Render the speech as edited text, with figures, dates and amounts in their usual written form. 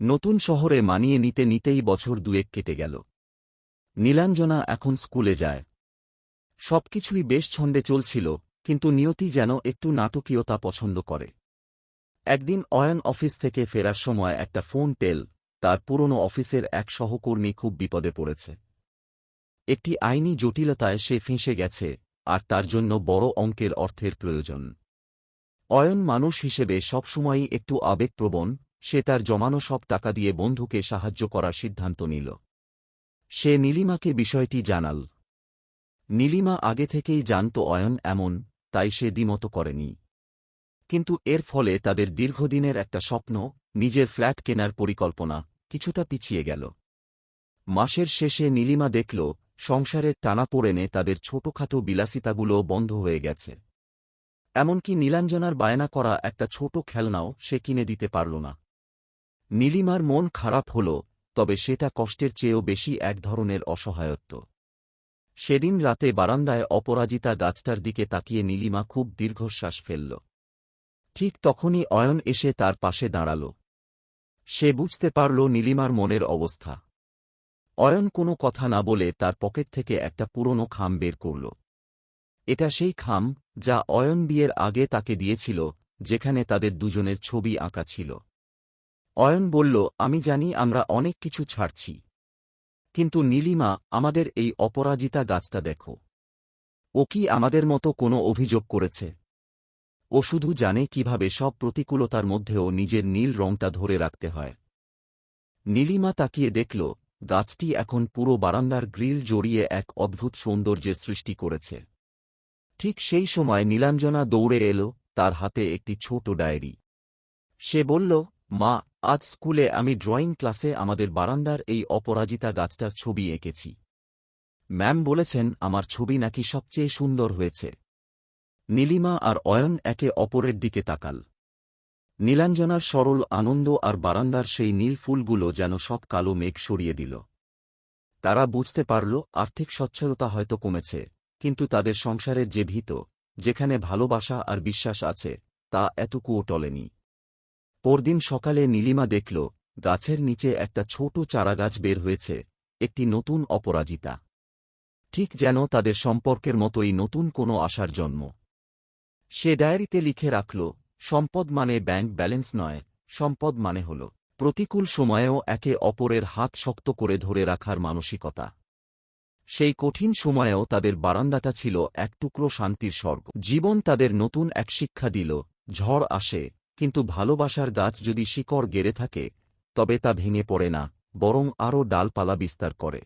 নতুন শহরে মানিয়ে নিতে নিতেই বছর দুয়েক কেটে গেল। নীলাঞ্জনা এখন স্কুলে যায়। সবকিছুই বেশ ছন্দে চলছিল, কিন্তু নিয়তি যেন একটু নাটকীয়তা পছন্দ করে। একদিন অয়ন অফিস থেকে ফেরার সময় একটা ফোন পেল। তার পুরনো অফিসের এক সহকর্মী খুব বিপদে পড়েছে। একটি আইনি জটিলতায় সে ফেঁসে গেছে, আর তার জন্য বড় অঙ্কের অর্থের প্রয়োজন। অয়ন মানুষ হিসেবে সবসময়ই একটু আবেগপ্রবণ। সে তার জমানো সব টাকা দিয়ে বন্ধুকে সাহায্য করার সিদ্ধান্ত নিল। সে নীলিমাকে বিষয়টি জানাল। নীলিমা আগে থেকেই জানত অয়ন এমন, তাই সে দ্বিমত করেনি। কিন্তু এর ফলে তাদের দীর্ঘদিনের একটা স্বপ্ন, নিজের ফ্ল্যাট কেনার পরিকল্পনা, কিছুটা পিছিয়ে গেল। মাসের শেষে নীলিমা দেখল সংসারের টানাপোড়েনে তাদের ছোটখাটো বিলাসিতাগুলো বন্ধ হয়ে গেছে। এমনকি নীলাঞ্জনার বায়না করা একটা ছোট খেলনাও সে কিনে দিতে পারল না। নীলিমার মন খারাপ হল, তবে সেটা কষ্টের চেয়েও বেশি এক ধরনের অসহায়ত্ব। সেদিন রাতে বারান্দায় অপরাজিতা গাছটার দিকে তাকিয়ে নীলিমা খুব দীর্ঘশ্বাস ফেলল। ঠিক তখনই অয়ন এসে তার পাশে দাঁড়াল। সে বুঝতে পারল নীলিমার মনের অবস্থা। অয়ন কোনো কথা না বলে তার পকেট থেকে একটা পুরনো খাম বের করল। এটা সেই খাম যা অয়ন বিয়ের আগে তাকে দিয়েছিল, যেখানে তাদের দুজনের ছবি আঁকা ছিল। অয়ন বলল, আমি জানি আমরা অনেক কিছু ছাড়ছি, কিন্তু নীলিমা, আমাদের এই অপরাজিতা গাছটা দেখো। ও কি আমাদের মতো কোনো অভিযোগ করেছে? ও শুধু জানে কিভাবে সব প্রতিকূলতার মধ্যেও নিজের নীল রংটা ধরে রাখতে হয়। নীলিমা তাকিয়ে দেখল, গাছটি এখন পুরো বারান্দার গ্রিল জড়িয়ে এক অদ্ভুত সৌন্দর্যের সৃষ্টি করেছে। ঠিক সেই সময় নীলাঞ্জনা দৌড়ে এল, তার হাতে একটি ছোট ডায়েরি। সে বলল, মা, আজ স্কুলে আমি ড্রয়িং ক্লাসে আমাদের বারান্দার এই অপরাজিতা গাছটার ছবি এঁকেছি। ম্যাম বলেছেন আমার ছবি নাকি সবচেয়ে সুন্দর হয়েছে। নীলিমা আর অয়ন একে অপরের দিকে তাকাল। নীলাঞ্জনার সরল আনন্দ আর বারান্দার সেই নীল ফুলগুলো যেন সব কালো মেঘ সরিয়ে দিল। তারা বুঝতে পারল আর্থিক সচ্ছলতা হয়তো কমেছে, কিন্তু তাদের সংসারের যে ভিত, যেখানে ভালোবাসা আর বিশ্বাস আছে, তা এতটুকুও টলেনি। পরদিন সকালে নীলিমা দেখল গাছের নিচে একটা ছোট চারাগাছ বের হয়েছে, একটি নতুন অপরাজিতা। ঠিক যেন তাদের সম্পর্কের মতোই নতুন কোনো আশার জন্ম। সে ডায়েরিতে লিখে রাখল, সম্পদ মানে ব্যাংক ব্যালেন্স নয়, সম্পদ মানে হল প্রতিকূল সময়েও একে অপরের হাত শক্ত করে ধরে রাখার মানসিকতা। সেই কঠিন সময়েও তাদের বারান্দাটা ছিল এক টুকরো শান্তির স্বর্গ। জীবন তাদের নতুন এক শিক্ষা দিল, ঝড় আসে, কিন্তু ভালোবাসার গাছ যদি শিকড় গেড়ে থাকে, তবে তা ভেঙে পড়ে না, বরং আরও ডালপালা বিস্তার করে।